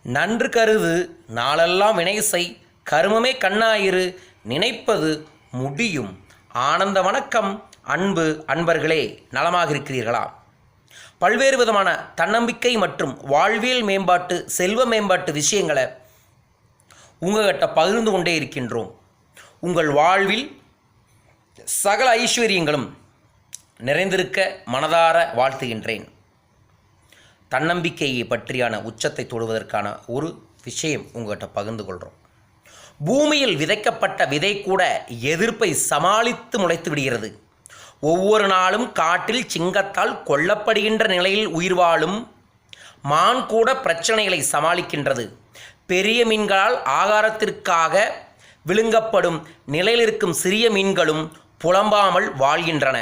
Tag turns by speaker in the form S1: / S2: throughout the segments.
S1: நன்று கருது நாளெல்லாம் வினைசெய் கருமமே கண்ணாயிரு நினைப்பது முடியும். ஆனந்த வணக்கம். அன்பு அன்பர்களே, நலமாக இருக்கிறீர்களா? பல்வேறு விதமான தன்னம்பிக்கை மற்றும் வாழ்வியல் மேம்பாட்டு, செல்வ மேம்பாட்டு விஷயங்களை உங்கள்கிட்ட பகிர்ந்து கொண்டே இருக்கின்றோம். உங்கள் வாழ்வில் சகல ஐஸ்வர்யங்களும் நிறைந்திருக்க மனதார வாழ்த்துகின்றேன். தன்னம்பிக்கையை பற்றியான உச்சத்தை தொடுவதற்கான ஒரு விஷயம் உங்கள்கிட்ட பகிர்ந்து கொள்கிறோம். பூமியில் விதைக்கப்பட்ட விதை கூட எதிர்ப்பை சமாளித்து முளைத்து விடுகிறது. ஒவ்வொரு நாளும் காட்டில் சிங்கத்தால் கொல்லப்படுகின்ற நிலையில் உயிர் வாழும் மான் கூட பிரச்சனைகளை சமாளிக்கின்றது. பெரிய மீன்களால் ஆகாரத்திற்காக விழுங்கப்படும் நிலையில் இருக்கும் சிறிய மீன்களும் புலம்பாமல் வாழ்கின்றன.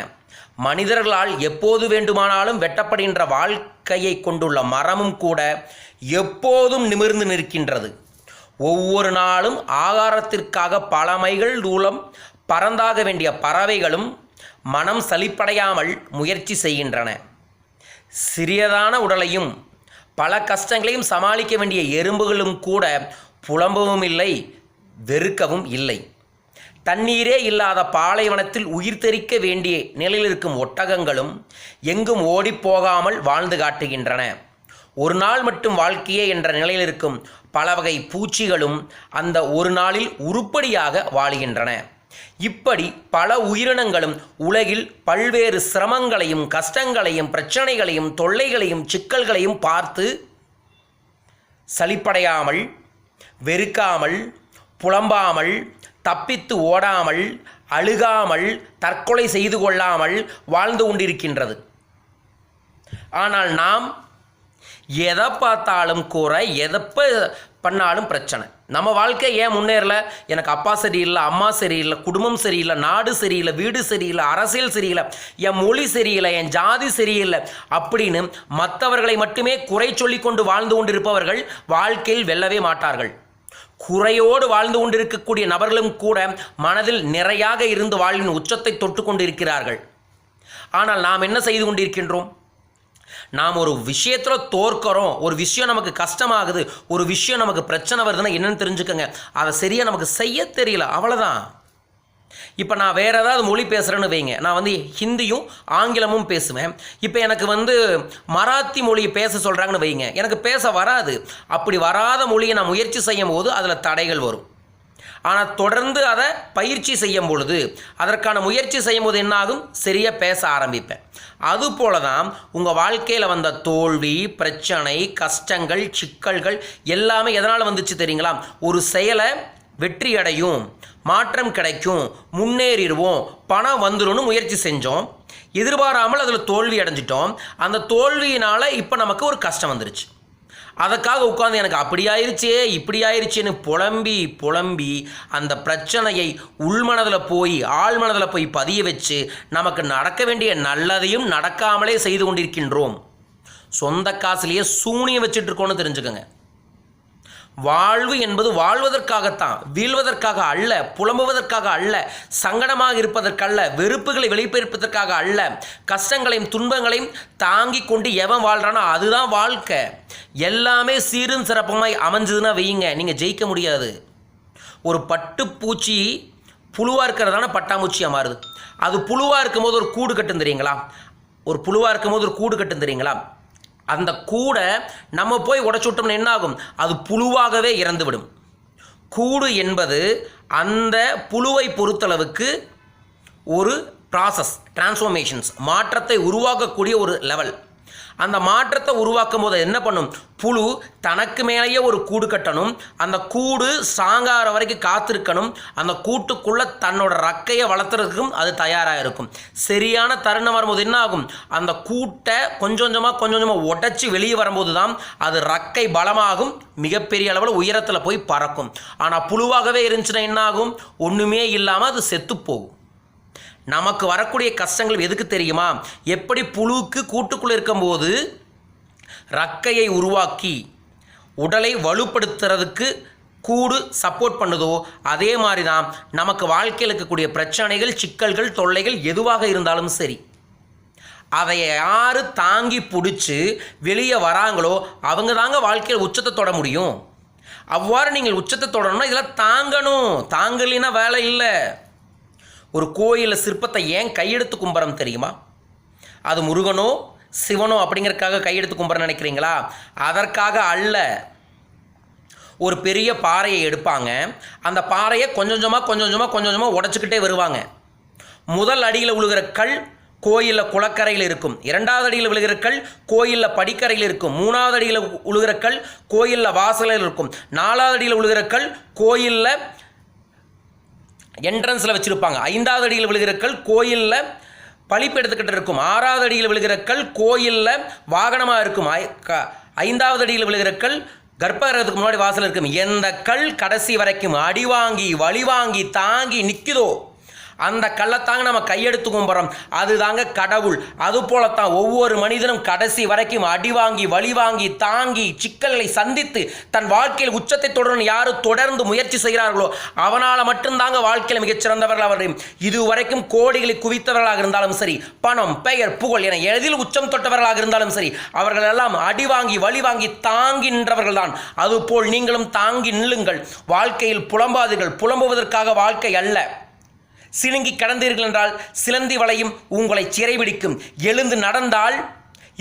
S1: மனிதர்களால் எப்போது வேண்டுமானாலும் வெட்டப்படுகின்ற வாழ்க்கையை கொண்டுள்ள மரமும் கூட எப்போதும் நிமிர்ந்து நிற்கின்றது. ஒவ்வொரு நாளும் ஆகாரத்திற்காக பல மைல் தூரம் பறந்தாக வேண்டிய பறவைகளும் மனம் சலிப்படையாமல் முயற்சி செய்கின்றன. சிறியதான உடலையும் பல கஷ்டங்களையும் சமாளிக்க வேண்டிய எறும்புகளும் கூட புலம்பவும் இல்லை, வெறுக்கவும் இல்லை. தண்ணீரே இல்லாத பாலைவனத்தில் உயிர் தெறிக்க வேண்டிய நிலையில் இருக்கும் ஒட்டகங்களும் எங்கும் ஓடிப்போகாமல் வாழ்ந்து காட்டுகின்றன. ஒரு நாள் மட்டும் வாழ்க்கையே என்ற நிலையில் இருக்கும் பல வகை பூச்சிகளும் அந்த ஒரு நாளில் உருப்படியாக வாழுகின்றன. இப்படி பல உயிரினங்களும் உலகில் பல்வேறு சிரமங்களையும் கஷ்டங்களையும் பிரச்சனைகளையும் தொல்லைகளையும் சிக்கல்களையும் பார்த்து சலிப்படையாமல், வெறுக்காமல், புலம்பாமல், தப்பித்து ஓடாமல், அழுகாமல், தற்கொலை செய்து கொள்ளாமல் வாழ்ந்து கொண்டிருக்கின்றது. ஆனால் நாம் எதை பார்த்தாலும் குறை, எதப்போ பண்ணாலும் பிரச்சனை. நம்ம வாழ்க்கை ஏன் முன்னேறல? எனக்கு அப்பா சரியில்லை, அம்மா சரியில்லை, குடும்பம் சரியில்லை, நாடு சரியில்லை, வீடு சரியில்லை, அரசியல் சரியில்லை, என் மொழி சரியில்லை, என் ஜாதி சரியில்லை அப்படின்னு மற்றவர்களை மட்டுமே குறை சொல்லி கொண்டு வாழ்ந்து கொண்டிருப்பவர்கள் வாழ்க்கையில் வெல்லவே மாட்டார்கள். குறையோடு வாழ்ந்து கொண்டிருக்கக்கூடிய நபர்களும் கூட மனதில் நிறையாக இருந்து வாழ்வின் உச்சத்தை தொட்டு கொண்டிருக்கிறார்கள். ஆனால் நாம் என்ன செய்து கொண்டிருக்கின்றோம்? நாம் ஒரு விஷயத்தில் தோற்கிறோம், ஒரு விஷயம் நமக்கு கஷ்டமாகுது, ஒரு விஷயம் நமக்கு பிரச்சனை வருதுன்னா என்னென்னு தெரிஞ்சுக்கங்க, அதை சரியாக நமக்கு செய்ய தெரியல, அவ்வளோதான். இப்போ நான் வேறு ஏதாவது மொழி பேசுகிறேன்னு வைங்க, நான் ஹிந்தியும் ஆங்கிலமும் பேசுவேன். இப்போ எனக்கு மராத்தி மொழியை பேச சொல்கிறாங்கன்னு வைங்க, எனக்கு பேச வராது. அப்படி வராத மொழியை நான் முயற்சி செய்யும் போது அதில் தடைகள் வரும். ஆனால் தொடர்ந்து அதை பயிற்சி செய்யும் பொழுது, அதற்கான முயற்சி செய்யும் போது என்னாகும்? சரியாக பேச ஆரம்பிப்பேன். அதுபோல தான் உங்கள் வாழ்க்கையில் வந்த தோல்வி, பிரச்சனை, கஷ்டங்கள், சிக்கல்கள் எல்லாமே எதனால் வந்துச்சு தெரியுங்களா? ஒரு செயலை வெற்றி அடையும், மாற்றம் கிடைக்கும், முன்னேறிடுவோம், பணம் வந்துடும்னு முயற்சி செஞ்சோம். எதிர்பாராமல் அதில் தோல்வி அடைஞ்சிட்டோம். அந்த தோல்வியினால் இப்போ நமக்கு ஒரு கஷ்டம் வந்துருச்சு. அதுக்காக உட்காந்து எனக்கு அப்படி ஆயிடுச்சே, இப்படி ஆயிடுச்சேன்னு புலம்பி புலம்பி அந்த பிரச்சனையை உள்மனதில் போய் ஆழ்மனதில் போய் பதிய வச்சு நமக்கு நடக்க வேண்டிய நல்லதையும் நடக்காமலே செய்து கொண்டிருக்கின்றோம். சொந்த காசுலேயே சூனியம் வச்சுட்டு இருக்கோன்னு தெரிஞ்சுக்கோங்க. வாழ்வு என்பது வாழ்வதற்காகத்தான், வீழ்வதற்காக அல்ல, புலம்புவதற்காக அல்ல, சங்கடமாக இருப்பதற்கல்ல, வெறுப்புகளை வெளிப்பெருப்பதற்காக அல்ல. கஷ்டங்களையும் துன்பங்களையும் தாங்கி கொண்டு எவன் வாழ்கிறானோ அதுதான் வாழ்க்கை. எல்லாமே சீரும் சிறப்புமாய் அமைஞ்சதுன்னா வையுங்க, நீங்கள் ஜெயிக்க முடியாது. ஒரு பட்டுப்பூச்சி புழுவாக இருக்கிறதான பட்டாம்பூச்சியாக மாறுது. அது புழுவாக இருக்கும்போது ஒரு கூடு கட்டும் தெரியுங்களா? ஒரு புழுவாக இருக்கும்போது ஒரு கூடு கட்டும் தெரியுங்களா? அந்த கூடை நம்ம போய் உடைச்சு விட்டோம்னா என்ன ஆகும்? அது புழுவாகவே இறந்துவிடும். கூடு என்பது அந்த புழுவை பொறுத்தளவுக்கு ஒரு ப்ராசஸ், டிரான்ஸ்ஃபார்மேஷன்ஸ், மாற்றத்தை உருவாக்கக்கூடிய ஒரு லெவல். அந்த மாற்றத்தை உருவாக்கும் போது என்ன பண்ணும்? புழு தனக்கு மேலேயே ஒரு கூடு கட்டணும். அந்த கூடு சாங்கார வரைக்கும் காத்திருக்கணும். அந்த கூட்டுக்குள்ளே தன்னோட ரக்கையை வளர்த்துறதுக்கும் அது தயாராக இருக்கும். சரியான தருணம் வரும்போது என்ன ஆகும்? அந்த கூட்டை கொஞ்சம் கொஞ்சமாக உடைச்சி வெளியே வரும்போது தான் அது ரக்கை பலமாகும், மிகப்பெரிய அளவில் உயரத்தில் போய் பறக்கும். ஆனால் புழுவாகவே இருந்துச்சுன்னா என்ன ஆகும்? ஒன்றுமே இல்லாமல் அது செத்துப்போகும். நமக்கு வரக்கூடிய கஷ்டங்கள் எதுக்கு தெரியுமா? எப்படி புழுவுக்கு கூட்டுக்குள்ளே இருக்கும்போது ரக்கையை உருவாக்கி உடலை வலுப்படுத்துறதுக்கு கூடு சப்போர்ட் பண்ணுதோ, அதே மாதிரி தான் நமக்கு வாழ்க்கையில் இருக்கக்கூடிய பிரச்சனைகள், சிக்கல்கள், தொல்லைகள் எதுவாக இருந்தாலும் சரி, அதை யார் தாங்கி பிடிச்சி வெளியே வராங்களோ அவங்க தாங்க வாழ்க்கையில் உச்சத்தை தொட முடியும். அவ்வாறு நீங்கள் உச்சத்தை தொடரணும்னா இதெல்லாம் தாங்கணும். தாங்கலினா வேலை இல்லை. ஒரு கோயிலில் சிற்பத்தை ஏன் கையெடுத்து கும்புறோம் தெரியுமா? அது முருகனோ சிவனோ அப்படிங்கிறதுக்காக கையெடுத்து கும்புற நினைக்கிறீங்களா? அதற்காக அல்ல. ஒரு பெரிய பாறையை எடுப்பாங்க. அந்த பாறையை கொஞ்சம் கொஞ்சமாக உடைச்சிக்கிட்டே வருவாங்க. முதல் அடியில் விழுகிற கல் கோயிலில் குளக்கரையில் இருக்கும். இரண்டாவது அடியில் விழுகிற கல் கோயிலில் படிக்கரையில் இருக்கும். மூணாவது அடியில் விழுகிற கல் கோயிலில் வாசலில் இருக்கும். நாலாவது அடியில் விழுகிற கல் கோயிலில் என்ட்ரன்ஸில் வச்சுருப்பாங்க. ஐந்தாவது அடியில் விழுகிற கல் கோயிலில் பழிப்பு எடுத்துக்கிட்டு இருக்கும். ஆறாவது அடியில் விழுகிற கல் கோயிலில் வாகனமாக இருக்கும். ஐந்தாவது அடியில் விழுகிற கல் கர்ப்பகிரகத்துக்கு முன்னாடி வாசல் இருக்கும். எந்த கல் கடைசி வரைக்கும் அடி வாங்கி வழி வாங்கி தாங்கி நிற்குதோ அந்த கல்லைத்தாங்க நம்ம கையெடுத்து கும்புறோம். அதுதாங்க கடவுள். அதுபோலத்தான் ஒவ்வொரு மனிதனும் கடைசி வரைக்கும் அடி வாங்கி வழி வாங்கி தாங்கி சிக்கல்களை சந்தித்து தன் வாழ்க்கையில் உச்சத்தை தொடரும் யாரு தொடர்ந்து முயற்சி செய்கிறார்களோ அவனால் மட்டும்தாங்க வாழ்க்கையில் மிகச்சிறந்தவர்கள். அவர்கள் இதுவரைக்கும் கோடிகளை குவித்தவர்களாக இருந்தாலும் சரி, பணம் பெயர் புகழ் என எதில் உச்சம் தொட்டவர்களாக இருந்தாலும் சரி, அவர்கள் எல்லாம் அடி வாங்கி வழி வாங்கி தாங்கி நின்றவர்கள் தான். அதுபோல் நீங்களும் தாங்கி நில்லுங்கள். வாழ்க்கையில் புலம்பாதீர்கள். புலம்புவதற்காக வாழ்க்கை அல்ல. சினுங்கி கடந்தீர்கள் என்றால் சிலந்தி வளையும் உங்களை சிறைபிடிக்கும். எழுந்து நடந்தால்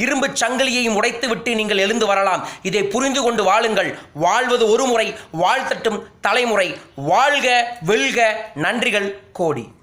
S1: இரும்பு சங்கிலியையும் உடைத்து விட்டு நீங்கள் எழுந்து வரலாம். இதை புரிந்து கொண்டு வாழுங்கள். வாழ்வது ஒரு முறை, வாழ்த்தட்டும் தலைமுறை. வாழ்க வெல்க. நன்றிகள் கோடி.